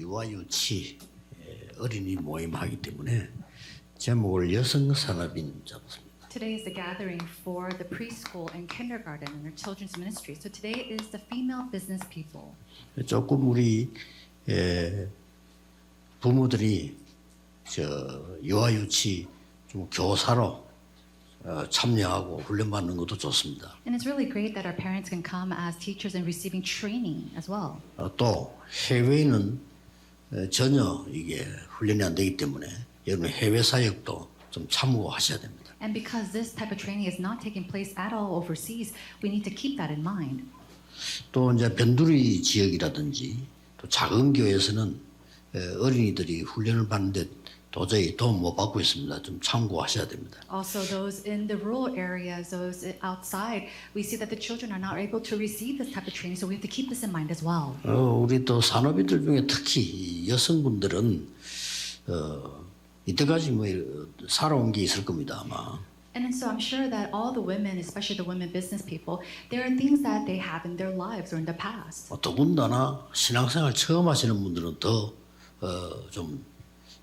유아유치 어린이 모임하기 때문에 제목을 여성산업인 잡았습니다. Today is the gathering for the preschool and kindergarten and their children's ministry. So today is the female business people. 조금 우리 부모들이 유아유치 좀 교사로 참여하고 훈련받는 것도 좋습니다. And it's really great that our parents can come as teachers and receiving training as well. 또 해외에는 전혀 이게 훈련이 안 되기 때문에 여러분 해외 사역도 좀 참고하셔야 됩니다. And because this type of training is not taking place at all overseas, we need to keep that in mind. 또 이제 변두리 지역이라든지 또 작은 교회에서는 어린이들이 훈련을 받는데 도저히 도움 못 받고 있습니다. 좀 참고하셔야 됩니다. Also, those in the rural areas, those outside, we see that the children are not able to receive this type of training, so we have to keep this in mind as well. 우리 또 산업인들 중에 특히 여성분들은 이때까지 뭐 살아온 게 있을 겁니다 아마. And so I'm sure that all the women, especially the women business people, there are things that they have in their lives or in the past. 더군다나 신앙생활 처음 하시는 분들은 더 좀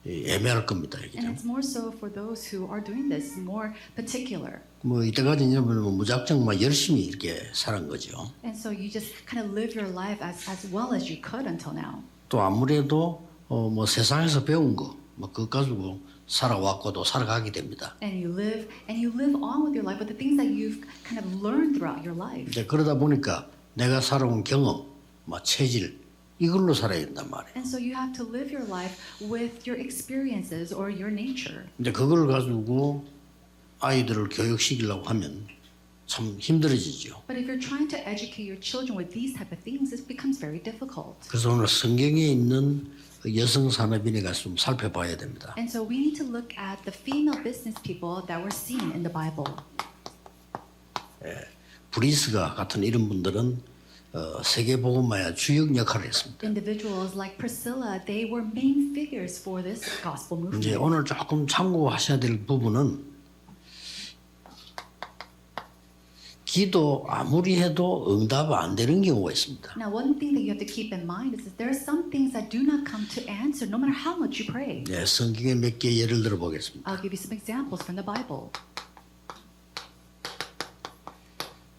애매할 겁니다. 이게 And it's more so for those who are doing this, more particular. 뭐 이때까지 여러분 무작정 막 열심히 이렇게 살은 거죠. And so you just kind of live your life as well as you could until now. 또 아무래도 뭐 세상에서 배운 거, 뭐 그거 가지고 살아왔고도 살아가게 됩니다. And you live on with your life with the things that you've kind of learned throughout your life. 이제 그러다 보니까 내가 살아온 경험, 뭐 체질 이걸로 살아야 된단 말이에요. And so you have to live your life with your experiences or your nature. 근데 그걸 가지고 아이들을 교육시키려고 하면 참 힘들어지죠. But if you're trying to educate your children with these type of things, it becomes very difficult. 그래서 오늘 성경에 있는 여성 산업인에 가서 좀 살펴봐야 됩니다. And so we need to look at the female business people that were seen in the Bible. 브리스가 같은 이런 분들은 세계복음화의 주역 역할을 했습니다. Individuals like Priscilla, they were main figures for this gospel 이제 movement. 오늘 조금 참고하셔야 될 부분은 기도 아무리 해도 응답 안 되는 경우가 있습니다. Now, one thing that you have to keep in mind is that there are some things that do not come to answer no matter how much you pray. 네, 성경에 몇 개 예를 들어 보겠습니다. I'll give you some examples from the Bible.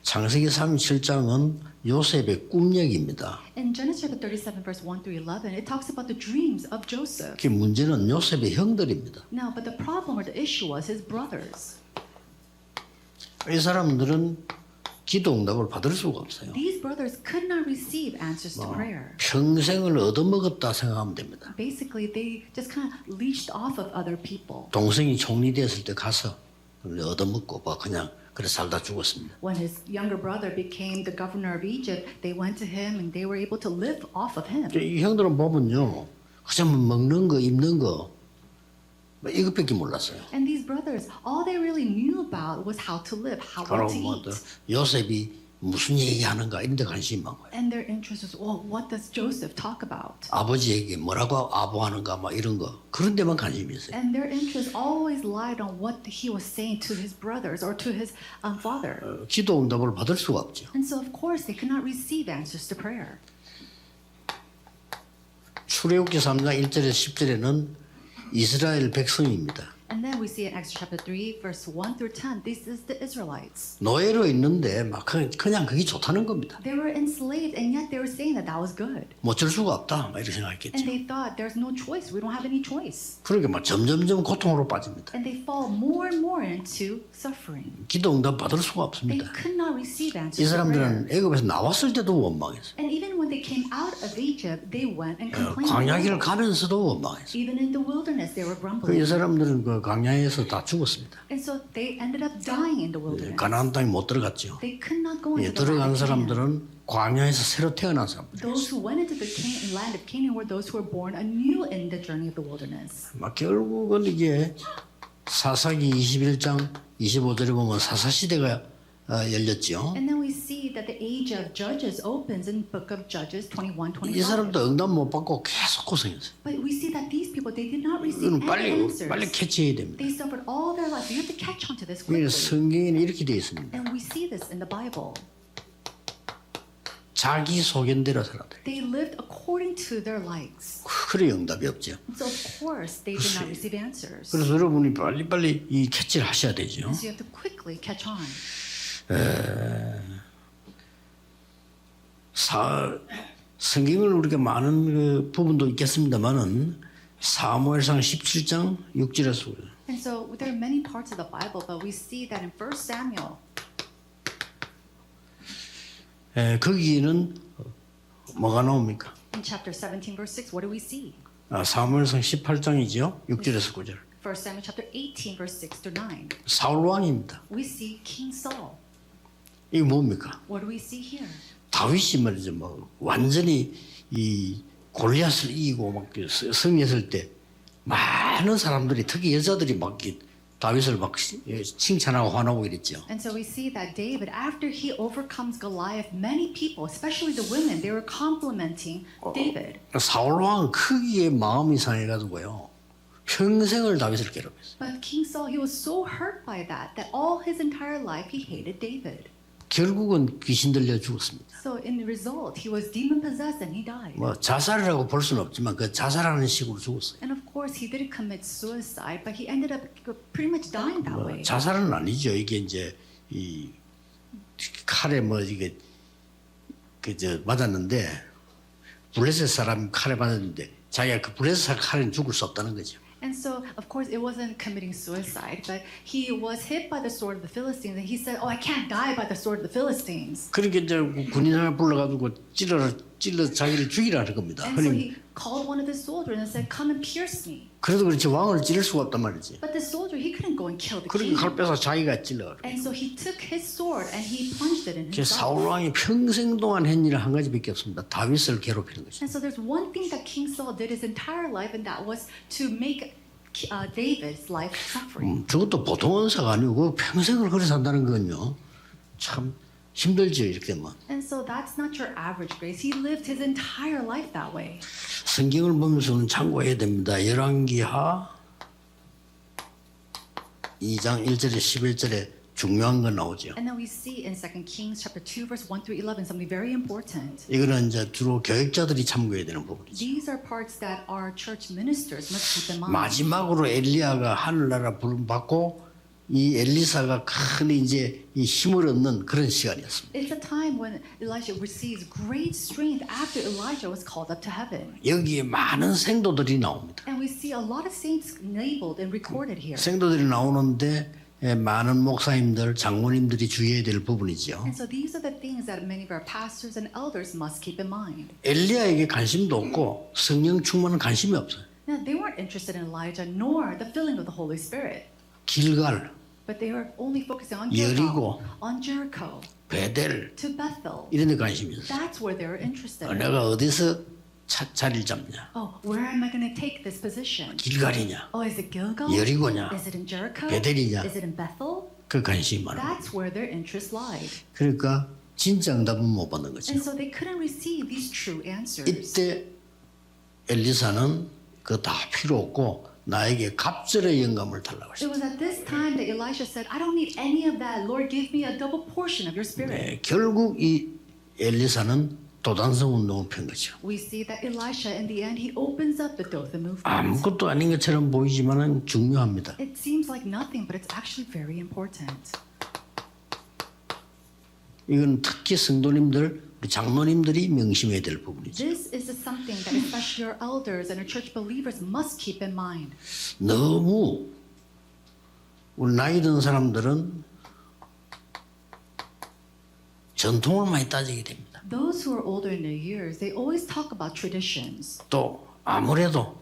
창세기 37장은 요셉의 꿈 얘기입니다. In Genesis chapter 37, verse 1 through 11, it talks about the dreams of Joseph. 그 문제는 요셉의 형들입니다. Now, but the problem or the issue was his brothers. 이 사람들은 기도 응답을 받을 수가 없어요. These brothers could not receive answers to prayer. 평생을 얻어먹었다 생각하면 됩니다. Basically, they just kind of leached off of other people. 동생이 총리 됐을 때 가서 얻어먹고 그냥 그래 살다 죽었습니다. When his younger brother became the governor of Egypt, they went to him and they were able to live off of him. 이 형들은 보면요, 그냥 먹는 거, 입는 거 이것밖에 몰랐어요. And these brothers, all they really knew about was how to live, how 바로 to 뭐 eat. 요셉이 무슨 얘기하는가 이런 데 관심이 많고요. And their interest was, well, what does Joseph talk about? 아버지에게 뭐라고 아부하는가 막 이런 거 그런 데만 관심이 있어요. And their interest always lied on what he was saying to his brothers or to his father. 기도 응답을 받을 수가 없죠. And so, of course, they could not receive answers to prayer. 출애굽기 3장 1절에서 10절에는 이스라엘 백성입니다. And then we see in Exodus chapter 3, verse 1 through 10, this is the Israelites. 노예로 있는데 막 그냥 그게 좋다는 겁니다. They were enslaved, and yet they were saying that that was good. 못 줄 수가 없다 막 이렇게 And 생각했겠죠. they thought, there's no choice. We don't have any choice. 그러니까 막 점점점 고통으로 빠집니다. And they fall more and more into suffering. 기도 응답 받을 수가 They 없습니다. could not receive 이 answers to prayer. 사람들은 애굽에서 나왔을 때도 원망했어요. And even when they came out of Egypt, they went and complained. 광야길을 가면서도 원망했어요. Even in the wilderness, they were 이 grumbling. 사람들은 그 광야에서 다 죽었습니다. And so they ended up dying in the wilderness. 가나안 땅에 못 들어갔죠. They could not go into the 들어간 land of Canaan. 사람들은 광야에서 새로 태어난 사람들. Those who went into the land of Canaan were those who were born anew in the journey of the wilderness. 막 결국은 이게 사사기 21장 25절에 보면 사사시대가 열렸죠. And then we see that the age of Judges opens in book of Judges 21, 이 25. 사람도 응답 못 받고 계속 고생했어요. But we see that these people, they did not receive 이거는 any answers. 빨리 캐치해야 됩니다. They suffered all their life. You have to catch on to this 그러니까 quickly. 성경에는 이렇게 되어 있습니다. And we see this in the Bible. 자기 소견대로 살아야 돼요. They lived according to their likes. 그래 응답이 없죠. And so of course they did not receive answers. 그래서 여러분이 빨리빨리 이 캐치를 하셔야 되죠. So you have to quickly catch on. 성경을 우리가 많은 그 부분도 있겠습니다만은 사무엘상 17장 6절에서 And so there are many parts of the Bible, but we see that in 1 Samuel, 거기는 뭐가 나옵니까? in chapter 17, verse 6, what do we see? 사무엘상 18장이죠. 6절에서 9절. 1 Samuel chapter 18, verse 6 to 9. 사울 왕입니다. We see King Saul. 이게 뭡니까? What do we see here? 다윗이 말이죠. 뭐 완전히 이 골리앗을 이기고 막 승리했을 때 많은 사람들이 특히 여자들이 막 다윗을 막 칭찬하고 환호하고 이랬죠. And so we see that David, after he overcomes Goliath, many people, especially the women, they were complimenting David. 사울 왕은 크기에 마음이 상해가지고요. 평생을 다윗을 괴롭혔어요. But King Saul, he was so hurt by that all his entire life he hated David. 결국은 귀신 들려 죽었습니다. So in result, he was demon possessed and he died. 뭐 자살이라고 볼 수는 없지만 그 자살하는 식으로 죽었어요. And of course, he didn't commit suicide, but he ended up pretty much dying that way. 자살은 아니죠. 이게 이제 이 칼에 뭐 이게 그저 맞았는데 블레셋 사람 칼에 맞았는데 자기가 그 블레셋 칼에 죽을 수 없다는 거죠. And so, of course, it wasn't committing suicide, but he was hit by the sword of the Philistines, and he said, "Oh, I can't die by the sword of the Philistines." 그러니까 이제 군인 하나 불러가지고 찔러 자기를 죽이라는 겁니다. And so he called one of the soldiers and said, "Come and pierce me." 그래도 그렇지 왕을 찌를 수가 없단 말이지. But the soldier, he couldn't go and kill the 그러니까 king. 칼 빼서 자기가 찔러. And so he took his sword and he plunged it in 그 himself. 사울 왕이 평생 동안 한 일은 한 가지밖에 없습니다. 다윗을 괴롭히는 것이. And so there's one thing that King Saul did his entire life, and that was to make David's life suffering. 저것도 보통 은사가 아니고 평생을 그래 산다는 건요. 참 힘들죠 이렇게 되면. And so that's not your average grace. He lived his entire life that way. 성경을 보면서는 참고해야 됩니다. 열왕기하 2장 1절에 11절에 중요한 거 나오죠. And then we see in 2 Kings chapter 2 verse 1 through 11 something very important. 이거는 이제 주로 교육자들이 참고해야 되는 부분이죠. These are parts that our church ministers must keep in mind. 마지막으로 엘리야가 하늘나라 부름 받고 이 엘리사가 큰 이제 이 힘을 얻는 그런 시간이었습니다. It's a time when Elijah receives great strength after Elijah was called up to heaven. 여기에 많은 생도들이 나옵니다. And we see a lot of saints labeled and recorded here. 생도들이 나오는데 많은 목사님들, 장로님들이 주의해야 될 부분이죠. And so these are the things that many of our pastors and elders must keep in mind. 엘리야에게 관심도 없고 성령 충만은 관심이 없어요. Now, they weren't interested in Elijah nor the filling of the Holy Spirit, 길갈, but they were only focusing on 여리고, Gilgal, on Jericho, 베델 to Bethel. 이런 데 관심이 있어요. That's where they were interested. 내가 어디서 자리를 잡냐? Oh, where am I going to take this position? 길갈이냐? Oh, is it Gilgal? 여리고냐? Is it in Jericho? 베델이냐? Is it in Bethel? 그 관심이 많아요. That's where their interest lied. 그러니까 진짜 응답은 못 받는 거죠. And so they couldn't receive these true answers. 이때 엘리사는 그거 다 필요 없고 나에게 갑절의 영감을 달라고 It 했어요. was at this time that Elisha said, I don't need any of that. Lord, give me a double portion of your spirit. 결국 이 엘리사는 도단성 운동을 편 거죠. We see that Elisha, in the end, he opens up the Dothan movement. 아무것도 아닌 것처럼 보이지만은 중요합니다. It seems like nothing, but it's actually very important. 이건 특히 성도님들, 우리 장로님들이 명심해야 될 부분이죠. This is something that especially our elders and our church believers must keep in mind. 너무 우리 나이 든 사람들은 전통을 많이 따지게 됩니다. Those who are older in their years, they always talk about traditions. 또 아무래도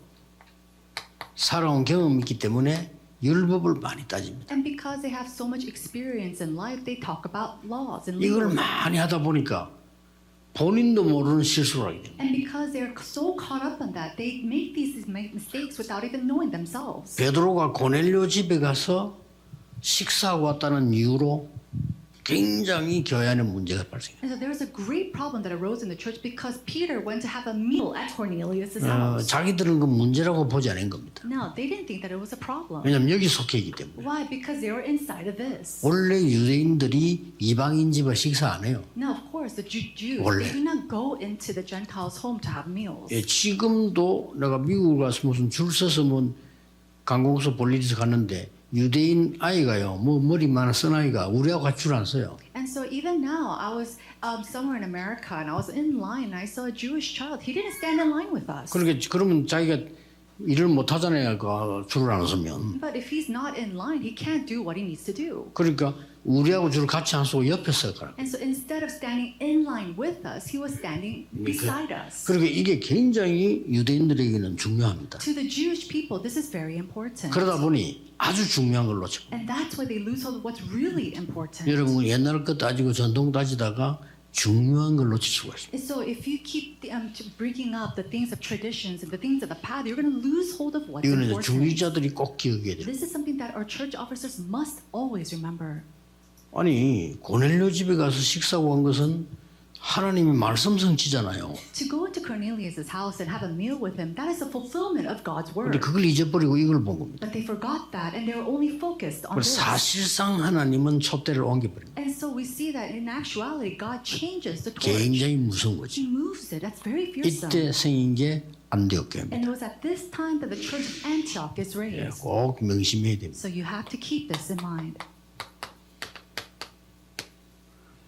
살아온 경험이 있기 때문에 율법을 많이 따집니다. And because they have so much experience in life, they talk about laws and 이걸 legalism. 많이 하다 보니까 본인도 모르는 실수를 하게 됩니다. And because they're so caught up in that, they make these mistakes without even knowing themselves. 베드로가 고넬료 집에 가서 식사하고 왔다는 이유로 굉장히 교회 안에 문제가 발생해요. And so there was a great problem that arose in the church because Peter went to have a meal at Cornelius' house. 자기들은 그 문제라고 보지 않은 겁니다. No, they didn't think that it was a problem. 왜냐하면 여기 속해 있기 때문에. Why? Because they were inside of this. 원래 유대인들이 이방인 집에 식사 안 해요. Now, of course, the Jews, 원래. they do not go into the Gentiles' home to have meals. 예, 지금도 내가 미국 가서 무슨 줄 서서 뭐 관공서 볼 일이 있어 갔는데 유대인 아이가요, 뭐 머리만 쓴 아이가 우리하고 같이 줄 안 서요. And so even now, I was somewhere in America and I was in line and I saw a Jewish child. He didn't stand in line with us. 그러니까 그러면 자기가 일을 못 하잖아요. 그 줄을 안 서면. But if he's not in line, he can't do what he needs to do. 그러니까 우리하고 줄을 같이 안 서고 옆에 서가라. And so instead of standing in line with us, he was standing beside us. 그러니까 이게 굉장히 유대인들에게는 중요합니다. To the Jewish people, this is very important. 그러다 보니 아주 중요한 걸 놓쳐. And that's why they lose hold of what's really important. 여러분 옛날 것 따지고 전통 따지다가 중요한 걸 놓칠 수가 있어요. And so if you keep bringing up the things of traditions and the things of the past, you're going to lose hold of what's 이거는 important. 중위자들이 꼭 기억해야 돼요. This is something that our church officers must always remember. 아니 고넬료 집에 가서 식사하고 한 것은 하나님의 말씀 성취잖아요. To go into Cornelius' house and have a meal with him, that is a fulfillment of God's 근데 word. 그걸 잊어버리고 이걸 본 겁니다. But they forgot that and they were only focused on 그래서 this. 사실상 하나님은 촛대를 옮겨버립니다. And so we see that in actuality, God changes the torch. 굉장히 무서운 거지. He moves it. That's very fearsome. 이때 생긴 게 안디옥교회입니다. And it was at this time that the church of Antioch is raised. 꼭 명심해야 됩니다. So you have to keep this in mind.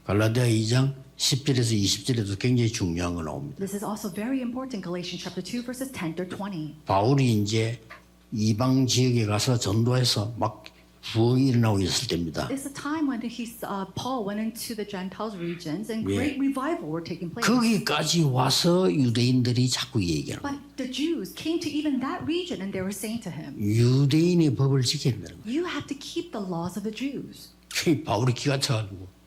갈라디아 2장 10절에서 20절에도 굉장히 중요한 거 나옵니다. This is also very important. Galatians chapter 2 verses 10 through 20. 바울이 이제 이방 지역에 가서 전도해서 막 부흥이 일어나고 있을 때입니다. It's a time when Paul went into the Gentiles regions and great revival were taking place. 거기까지 와서 유대인들이 자꾸 얘기하는 거예요. But the Jews came to even that region and they were saying to him, 유대인의 법을 지켜야 된다는 거예요. you have to keep the laws of the Jews. 바울이 기가 차가지고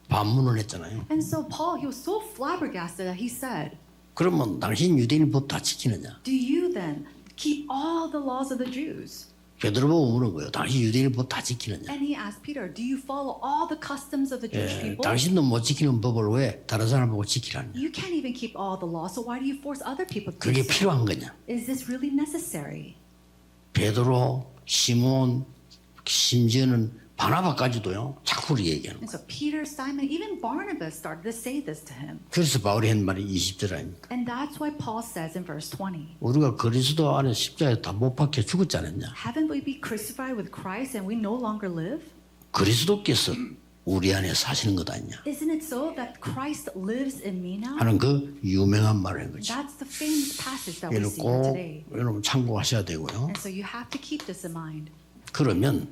반문을 했잖아요. And so Paul, he was so flabbergasted that he said, 그러면 당신 유대인 법 다 지키느냐? do you then keep all the laws of the Jews? 베드로 보고 물은 거예요. 당신 유대인 법 다 지키느냐? And he asked Peter, do you follow all the customs of the Jewish people? 당신도 못 지키는 법을 왜 다른 사람 보고 지키라냐? You can't even keep all the laws, so why do you force other people to do 그게 so? 필요한 거냐? Is this really necessary? 베드로, 시몬, 심지어는 바나바까지도요. 자꾸 얘기하는 거예요. And so Peter, Simon, even Barnabas started to say this to him. 그래서 바울이 한 말이 20절 아닙니까? And that's why Paul says in verse 20, 우리가 그리스도 안에 십자가에 다 못 박혀 죽었지 않았냐? haven't we been crucified with Christ and we no longer live? 그리스도께서 우리 안에 사시는 것 아니냐? Isn't it so that Christ lives in me now? 하는 그 유명한 말을 한 거지. That's the famous passage that we 이걸 see here 꼭 today. 여러분 참고하셔야 되고요. And so you have to keep this in mind. 그러면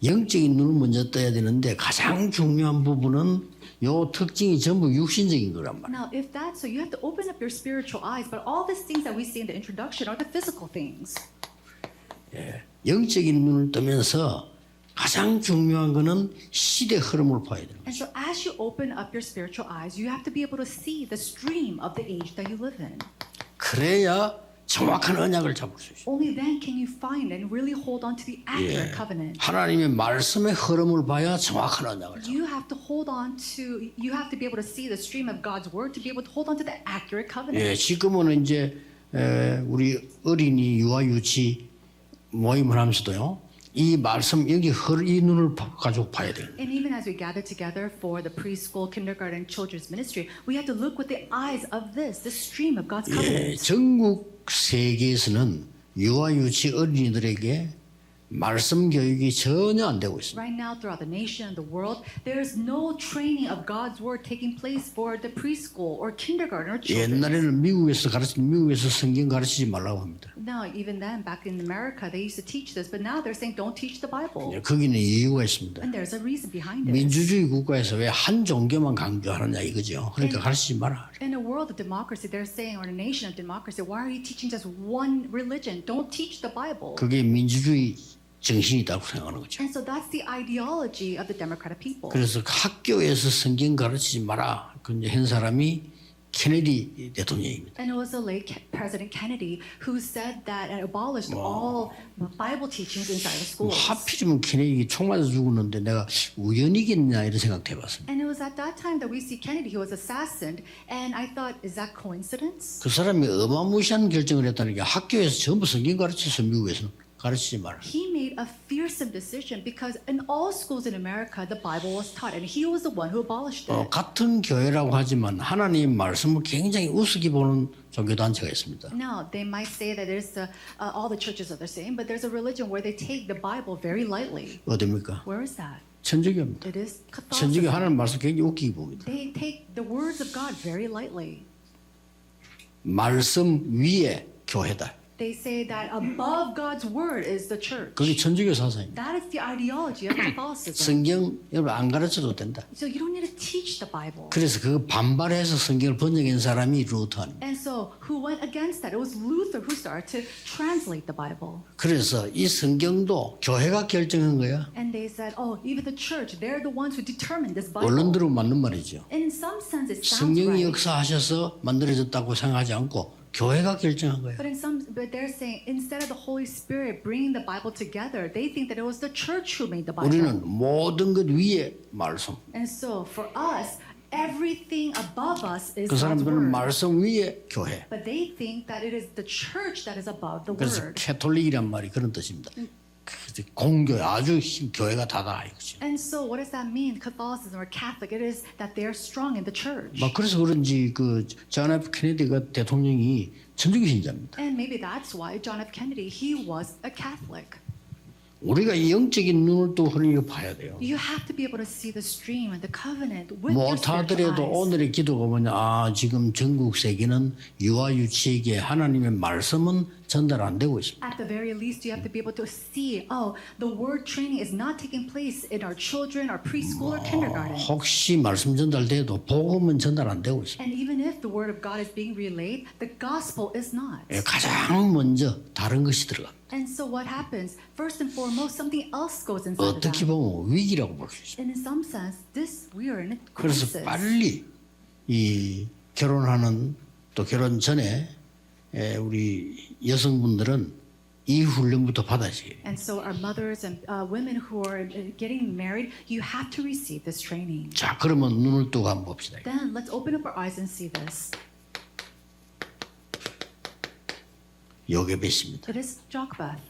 영적인 눈을 먼저 떠야 되는데 가장 중요한 부분은 요 특징이 전부 육신적인 거란 말이에요. Now, if that's so, you have to open up your spiritual eyes, but all these things that we see in the introduction are the physical things. 영적인 눈을 뜨면서 가장 중요한 거는 시대 흐름을 봐야 돼요. And so as you open up your spiritual eyes, you have to be able to see the stream of the age that you live in. 그래야 정확한 언약을 잡을 수 있어요. Only then can you find and really hold on to the accurate covenant. 하나님의 말씀의 흐름을 봐야 정확한 언약을 잡아요. You have to hold on to, you have to be able to see the stream of God's word to be able to hold on to the accurate covenant. 지금은 이제 우리 어린이 유아 유치 모임을 하면서도요. 이 말씀 여기 이 눈을 가지고 봐야 돼요. And even as we gather together for the preschool, kindergarten, children's ministry, we have to look with the eyes of this stream of God's covenant. 전국 세계에서는 유아 유치 어린이들에게 말씀 교육이 전혀 안 되고 있습니다. Right now, throughout the nation and the world, there is no training of God's word taking place for the preschool or kindergarten or children. 옛날에는 미국에서 성경 가르치지 말라고 합니다. Now, even then, back in America, they used to teach this, but now they're saying don't teach the Bible. 거기는 이유가 있습니다. And there's a reason behind it. 민주주의 국가에서 왜 한 종교만 강조하느냐 이거죠. 그러니까 가르치지 마라. In a world of democracy, they're saying, or a nation of democracy, why are you teaching just one religion? Don't teach the Bible. 그게 민주주의 정신이라고 생각하는 거죠. And so that's the ideology of the democratic people. 그래서 학교에서 성경 가르치지 마라. 그 이제 한 사람이 케네디 대통령입니다. And it was the late President Kennedy who said that and abolished all Bible teachings inside the schools. 하필이면 케네디 총 맞아 죽었는데 내가 우연이겠냐 이런 생각도 해봤습니다. And it was at that time that we see Kennedy, he was assassinated, and I thought, is that coincidence? 그 사람이 어마무시한 결정을 했다는 게 학교에서 전부 성경 가르쳐서 미국에서는 가르치지 마라. He made a fearsome decision because in all schools in America, the Bible was taught, and he was the one who abolished it. 같은 교회라고 하지만 하나님 말씀을 굉장히 우습게 보는 종교단체가 있습니다. Now, they might say that there's all the churches are the same, but there's a religion where they take the Bible very lightly. 어디입니까? Where is that? 천주교입니다. It is 천주교 Catholicism. 하나님 말씀 굉장히 웃기게 봅니다. They take the words of God very lightly. 말씀 위에 교회다. They say that above God's word is the church. 그게 천주교 사상입니다. That is the ideology of Catholicism. 성경 여러분 안 가르쳐도 된다. So you don't need to teach the Bible. 그래서 그 반발해서 성경을 번역한 사람이 루터입니다. And so who went against that? It was Luther who started to translate the Bible. 그래서 이 성경도 교회가 결정한 거야. And they said, oh, even the church, they're the ones who determined this Bible. 언론들은 맞는 말이죠. And in some sense, it sounds 성령이 right. 역사하셔서 만들어졌다고 생각하지 않고 교회가 결정한 거야. But they're saying instead of the Holy Spirit bringing the Bible together, they think that it was the church who made the Bible. 우리는 모든 것 위에 말씀. And so for us, everything above us is 그 God's 사람들은 word. 말씀 위에 교회. But they think that it is the church that is above the 그래서 word. 캐톨릭이란 말이 그런 뜻입니다. 공교회 아주 힘 교회가 다다 이거죠. And so what does that mean? Catholicism or Catholic, it is that they are strong in the church. 막 그래서 그런지 그 존 F 케네디가 대통령이 천주교 신자입니다. And maybe that's why John F. Kennedy, he was a Catholic. 우리가 이 영적인 눈을 또 흐리게 봐야 돼요. You have to be able to see the stream and the covenant with your 못하더라도 spiritual eyes. 오늘의 기도가 뭐냐? 아 지금 전국 세계는 유아유치에게 하나님의 말씀은 전달 안 되고 있습니다. At the very least, you have to be able to see, oh, the word training is not taking place in our children, our preschool, or kindergarten. 혹시 말씀 전달돼도 복음은 전달 안 되고 있습니다. And even if the word of God is being relayed, the gospel is not. 예, 가장 먼저 다른 것이 들어갑니다. And so what happens? First and foremost, something else goes inside of 어떻게 that. 보면 위기라고 볼 수 있습니다. And in some sense, we are in a 그래서 crisis. 빨리 이 결혼하는 또 결혼 전에 우리 여성분들은 이 훈련부터 받아야지. And so our mothers and women who are getting married, you have to receive this training. 자, 그러면 눈을 뜨고 한번 봅시다. Then let's open up our eyes and see this. 요게벳입니다. It is Jochebed.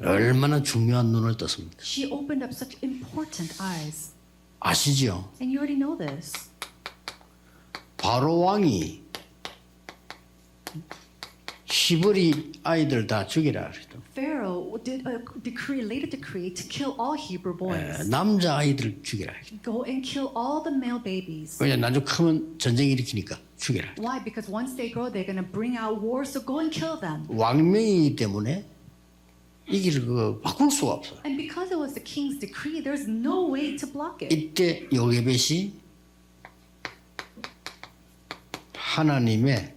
얼마나 중요한 눈을 떴습니까? She opened up such important eyes. 아시죠? And you already know this. 바로 왕이 히브리 아이들 다 죽이라 그랬죠. Pharaoh did a decree, later decree, to kill all Hebrew boys. 남자 아이들 죽이라 그랬죠. Go and kill all the male babies. 왜냐 나중에 크면 전쟁 일으키니까 죽이라. Why? Because once they grow, they're going to bring out wars, so go and kill them. 왕명이기 때문에 이길 그 바꿀 수가 없어요. And because it was the king's decree, there's no way to block it. 이때 요게벳이 하나님의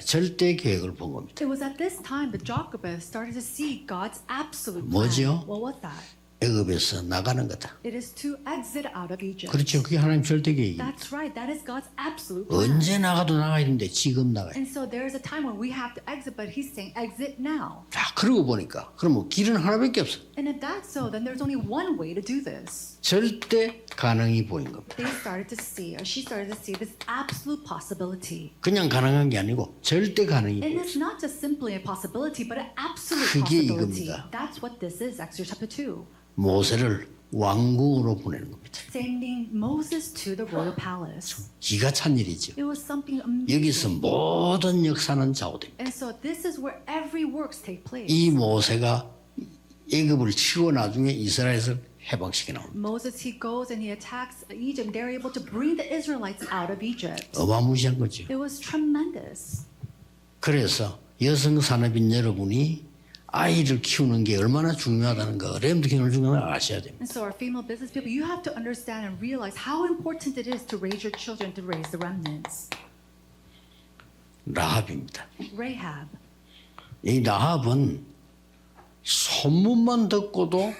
절대 계획을 본 겁니다. It was at this time that Jochebed started to see God's absolute plan. 뭐지요? What was that? 애굽에서 나가는 거다. It is to exit out of Egypt. 그렇죠. 그게 하나님 절대 계획입니다. That's right. That is God's absolute plan. 언제 나가도 나가야 되는데 지금 나가야 돼. And so there is a time when we have to exit, but he's saying exit now. 자, 그러고 보니까 그러면 길은 하나밖에 없어. And if that's so, then there's only one way to do this. 절대 가능이 보인 겁니다. They started to see, or she started to see this absolute possibility. 그냥 가능한 게 아니고 절대 가능이 And 보였어요. it's not just simply a possibility, but an absolute 그게 possibility. 이겁니다. That's what this is, Exodus chapter 2. 모세를 왕궁으로 보내는 겁니다. Sending Moses to the royal palace. 기가 찬 일이죠. It was something amazing. 여기서 모든 역사는 좌우됩니다. And so this is where every works take place. 이 모세가 애굽을 치고 나중에 이스라엘을 해방시켜 나옵니다. Moses, he goes and he attacks Egypt. They're able to bring the Israelites out of Egypt. 어마무시한 거죠. It was tremendous. 그래서 여성 산업인 여러분이 아이를 키우는 게 얼마나 중요하다는 거, 렘드 기능을 중요한 걸 아셔야 됩니다. And so our female business people, you have to understand and realize how important it is to raise your children, to raise the remnants. 라합입니다. Rahab. 이 라합은 소문만 듣고도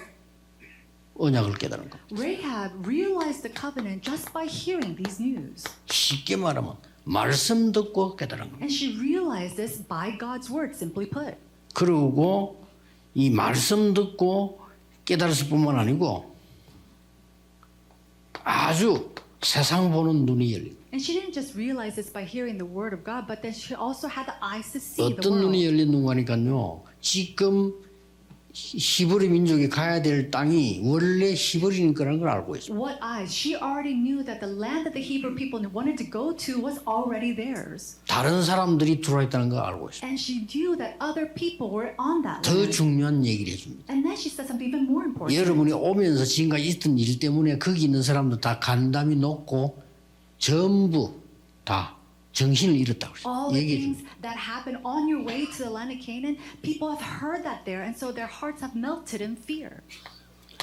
언약을 깨달은 겁니다. Rahab realized the covenant just by hearing these news. 쉽게 말하면 말씀 듣고 깨달은 겁니다. And she realized this by God's word, simply put. 그리고 이 말씀 듣고 깨달았을 뿐만 아니고 아주 세상 보는 눈이 열리고 And she didn't just realize this by hearing the word of God, but then she also had the eyes to see the 어떤 눈이 world. 열린 눈가니까요. 지금 히브리 민족이 가야 될 땅이 원래 히브리인 거라는 걸 알고 있어요. What eyes? She already knew that the land that the Hebrew people wanted to go to was already theirs. 다른 사람들이 들어와 있다는 걸 알고 있어요. And she knew that other people were on that 더 land. 중요한 얘기를 해줍니다. And then she said something even more important. 여러분이 오면서 지금까지 있던 일 때문에 거기 있는 사람들 다 간담이 높고 전부 다 정신을 잃었다고 All 그랬어요. the 얘기해 things 줍니다. that happened on your way to the land of Canaan, people have heard that there, and so their hearts have melted in fear.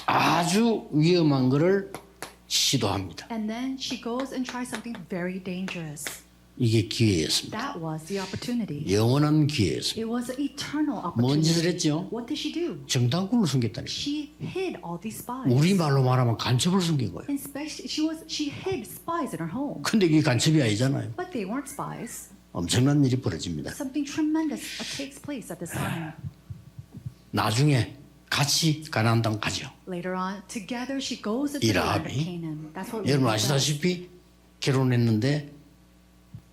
아주 위험한 거를 시도합니다. And then she goes and tries something very dangerous. 이게 기회였습니다. That was the opportunity. 영원한 기회였습니다. It was an eternal 뭔 짓을 opportunity. 했죠? What did she do? 정당군을 숨겼다니까. She hid all these spies. 우리말로 말하면 간첩을 숨긴 거예요. And she hid spies in her home. 근데 이게 간첩이 아니잖아요. But they weren't spies. 엄청난 일이 벌어집니다. Something tremendous takes place at this time. 나중에 같이 가나안 땅 가죠. Later on, together she goes into the land of 이라합이 Canaan. That's what 여러분 Rahab does. 아시다시피 결혼했는데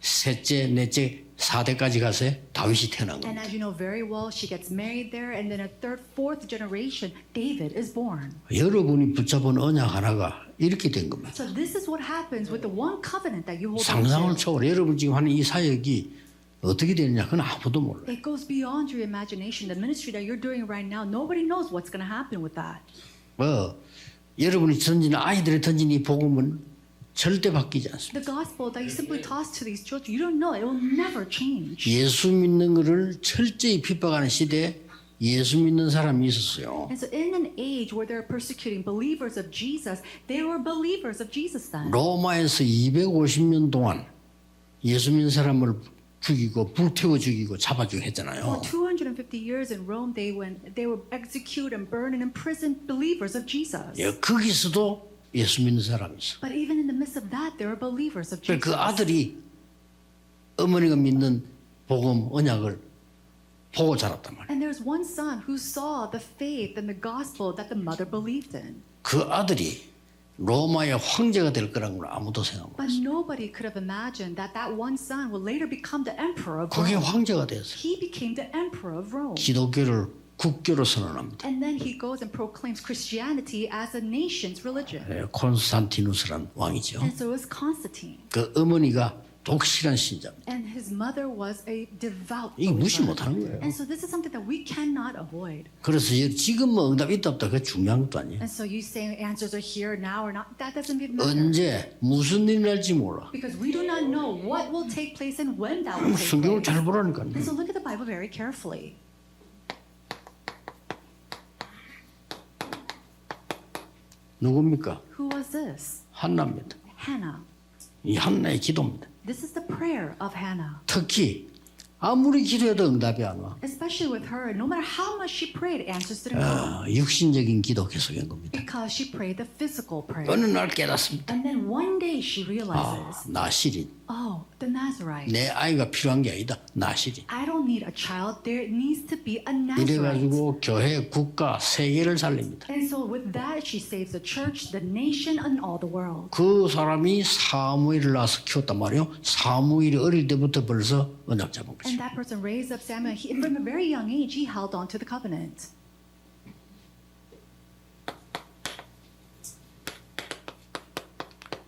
셋째, 넷째, 4대까지 가서 다윗이 태어난 And 겁니다. as you know very well, she gets married there, and then a third, fourth generation, David is born. 여러분이 붙잡은 언약 하나가 이렇게 된 겁니다. So this is what happens with the one covenant that you hold on 상상을 to. 초월해 여러분 지금 하는 이 사역이 어떻게 되느냐 그건 아무도 몰라요. It goes beyond your imagination. The ministry that you're doing right now, nobody knows what's going to happen with that. 여러분이 던지는 아이들의 던진 이 복음은 절대 바뀌지 않습니다. The gospel that you simply toss to these children, you don't know, it will never change. 예수 믿는 것을 철저히 핍박하는 시대에 예수 믿는 사람이 있었어요. And so in an age where they're persecuting believers of Jesus, they were believers of Jesus then. 로마에서 250년 동안 예수 믿는 사람을 죽이고 불태워 죽이고 잡아주고 했잖아요. For 250 years in Rome, they would execute and burn and imprison believers of Jesus. 거기서도 예수 믿는 사람이 있어. But even in the midst of that, there were believers of Jesus. 그 아들이 어머니가 믿는 복음 언약을 보고 자랐단 말이에요. And there's one son who saw the faith and the gospel that the mother believed in. 그 아들이 로마의 황제가 될 거라는 걸 아무도 생각 못 But 했어요. nobody could have imagined that that one son would later become the emperor of 그게 Rome. 황제가 됐어요. He became the emperor of Rome. 기독교를 국교로 선언합니다. And then he goes and proclaims Christianity as a nation's religion. 콘스탄티누스란 왕이죠. And so is Constantine. 그 어머니가 독실한 신자입니다. And his mother was a devout 이게 무시 believer. 못하는 거예요. And so this is something that we cannot avoid. 그래서 지금 뭐 응답 있다 없다 그 중요한 것도 아니에요. And so you saying answers are here now or not, that doesn't even matter. 언제 무슨 일이 날지 몰라. Because we do not know what will take place and when that will take 성경을 place. 잘 보라니까요. And so look at the Bible very carefully. 누굽니까? Who was this? 한나입니다. Hannah. 이 한나의 기도입니다. This is the prayer of Hannah. 특히 아무리 기도해도 응답이 안 와. Especially with her, no matter how much she prayed, answers didn't come. 육신적인 기도 계속한 겁니다. Because she prayed the physical prayer. 어느 날 깨닫습니다. And then one day she realizes, 나시린. oh, the Nazarite. 내 아이가 필요한 게 아니다. 나시린. I don't need a child. There needs to be a Nazarite. 이래가지고 교회, 국가, 세계를 살립니다. And so with that, she saves the church, the nation, and all the world. 그 사람이 사무엘을 낳아서 키웠단 말이에요. 사무엘이 어릴 때부터 벌써 언약 잡은 거죠. And that person raised up Samuel. From a very young age, he held on to the covenant.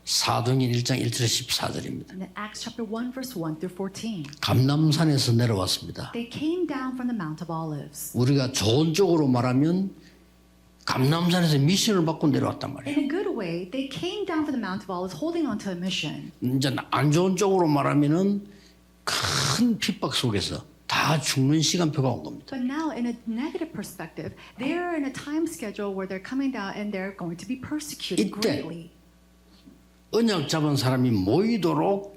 사도행전 1장 1절에서 14절입니다. And in Acts chapter 1, verse 1 through 14. 감람산에서 내려왔습니다. They came down from the Mount of Olives. 우리가 좋은 쪽으로 말하면 감람산에서 미션을 받고 내려왔단 말이에요. In a good way, they came down from the Mount of Olives holding on to a mission. 이제 안 좋은 쪽으로 말하면은 큰 핍박 속에서 다 죽는 시간표가 온 겁니다. But now, in a negative perspective, they're in a time schedule where they're coming down and they're going to be persecuted 이때 greatly. 언약 잡은 사람이 모이도록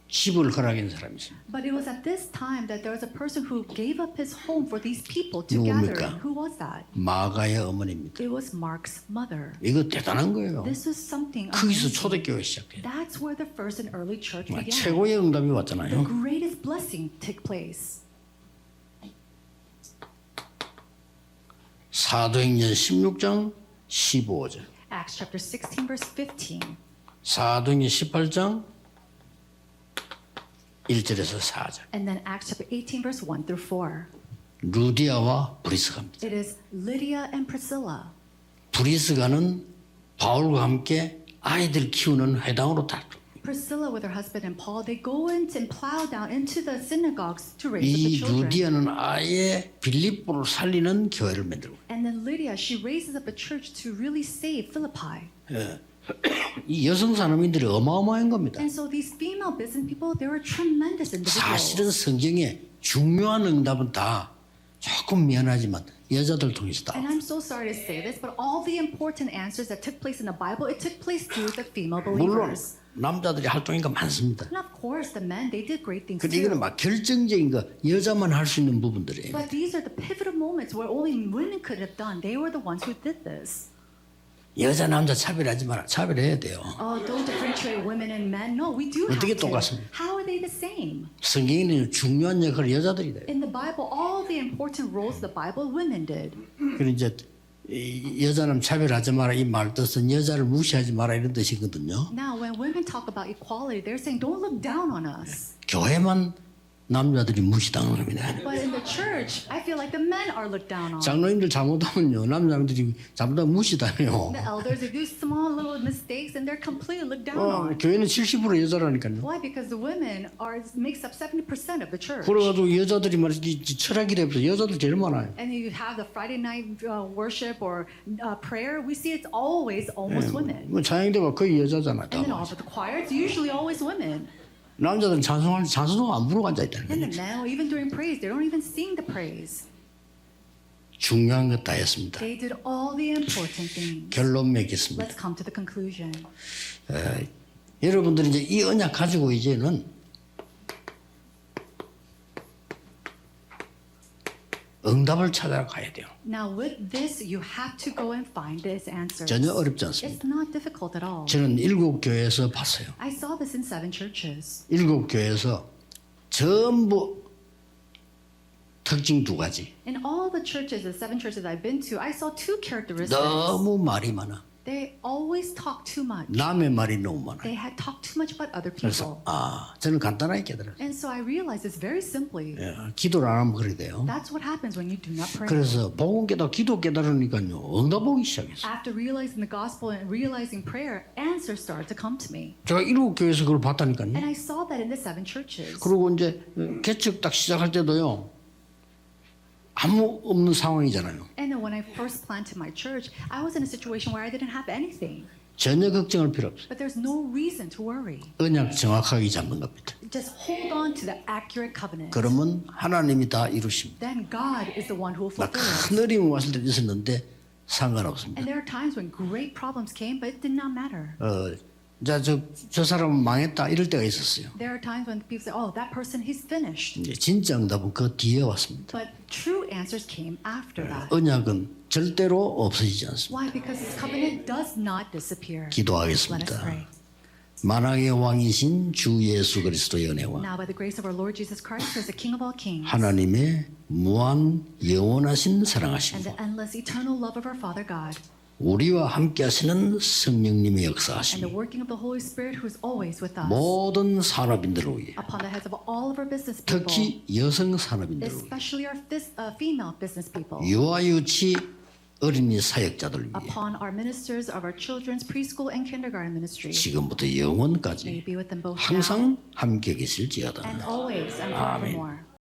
집을 허락한 사람이 있습니다. But it was at this time that there was a person who gave up his home for these people to gather 누굽니까? in. Who was that? 마가의 어머니입니다. It was Mark's mother. 이거 대단한 거예요. This was something 거기서 amazing. 초대교회 시작해요. That's where the first and early church began. 최고의 응답이 The 왔잖아요. greatest blessing took place. 사도행전 16장 15절, Acts chapter 16 verse 15. 사도행전 18장 1절에서 4절. And then Acts chapter 18 verse 1 through 4. 루디아와 브리스가입니다. It is Lydia and Priscilla. 브리스가는 바울과 함께 아이들 키우는 회당으로 다. Priscilla with her husband and Paul, they go in and plow down into the synagogues to raise up the 이 children. 루디아는 아예 빌립보를 살리는 교회를 만들고, And then Lydia, she raises up a church to really save Philippi. 이 여성 산업인들이 어마어마한 겁니다. And so these female business people, they were tremendous 사실은 individuals. 성경에 중요한 응답은 다 조금 미안하지만 여자들 통해서 다. And I'm so sorry to say this, but all the important answers that took place in the Bible, it took place through the female 물론 believers. 남자들이 활동이니까 많습니다. And of course, the men, they did great things 근데 이거는 too. 막 결정적인 거 여자만 할 수 있는 부분들이에요. But these are the pivotal moments where only women could have done. They were the ones who did this. 여자 남자 차별하지 마라. 차별해야 돼요. Oh, don't differentiate women and men. No, we do have 어떻게 to. 똑같습니까? How are they the same? 성경에는 중요한 역할을 여자들이 돼요. In the Bible, all the important roles of the Bible, women did. 그리고 이제 이 여자는 차별하지 마라 이 말 뜻은 여자를 무시하지 마라 이런 뜻이거든요. Now, when women talk about equality, they're saying, don't look down on us. 교회만 남자들이 무시당하는 겁니다. But in the church, I feel like the men are looked down on. 장로님들 잘못하면요 남자들이 잘못하면 무시당해요. The elders, they do small little mistakes and they're completely looked down on. 교회는 70% 여자라니까요. Why? Because the women makes up 70% of the church. 그래가지고 여자들이 말이지 철학이라 해서 여자들 제일 많아요. And you have the Friday night worship or prayer, we see it's always almost women. 뭐 찬양대가 거의 여자잖아요. And then all of the choir, it's usually always women. 남자들은 찬송 안 부르고 앉아 있다는 And the 거예요. men, even during praise, they don't even sing the praise. 중요한 것 다 했습니다. They did all the important things. 결론 맺겠습니다. Let's come to the conclusion. 여러분들이 이제 이 언약 가지고 이제는 응답을 찾아가 가야 돼요. Now with this, you have to go and find this answer. 전혀 어렵지 않습니다. It's not difficult at all. 저는 7교회에서 봤어요. I saw this in 7 churches. 7교회에서 전부 특징 2가지. In all the churches, the 7 churches I've been to, I saw 2 characteristics. 너무 말이 많아. They always talk too much. 남의 말이 너무 많아요. They had talked too much about other 그래서 people. 저는 간단하게 깨달았어요. And so I realized this very simply. 기도를 안 하면 그래 돼요. That's what happens when you do not pray. 그래서 복음 깨닫고 기도 깨달으니까요. 응답 오기 시작했어요. After realizing the gospel and realizing prayer, answers started to come to me. 제가 7교회에서 그걸 봤다니까요. And I saw that in the 7 churches. 그리고 이제 개척 딱 시작할 때도요. 아무 없는 상황이잖아요. And then when I first planted my church, I was in a situation where I didn't have anything. 전혀 걱정할 필요 없어요. But there's no reason to worry. 언약 정확하게 잡는 겁니다. Just hold on to the accurate covenant. 그러면 하나님이 다 이루십니다. Then God is the one who will 나 fulfill it. 큰 어려움이 왔을 때도 있었는데 상관없습니다. And there are times when great problems came, but it did not matter. 저 사람은 망했다 이럴 때가 있었어요. There are times when people say, oh, that person, he's finished. 이제 진짜 응답은 그 뒤에 왔습니다. But true answers came after that. 언약은 절대로 없어지지 않습니다. Why? Because this covenant does not disappear. Let us 기도하겠습니다. pray. 만왕의 왕이신 주 예수 그리스도의 은혜와 Now, by the grace of our Lord Jesus Christ, who is the King of all kings, 하나님의 무한 영원하신 and 사랑하심과 the endless eternal love of our Father God, 우리와 함께 하시는 성령님의 and 역사하심 the working of the Holy Spirit, who is always with us, 모든 산업인들을 위해 upon the heads of all of our business people, 특히 여성 산업인들을 위해 especially our female business people, 유아유치 어린이 사역자들 위해 upon our ministers of our children's preschool and kindergarten ministry, 지금부터 may 영원까지 be with them both now 항상 함께 계실지어다. and always and forevermore.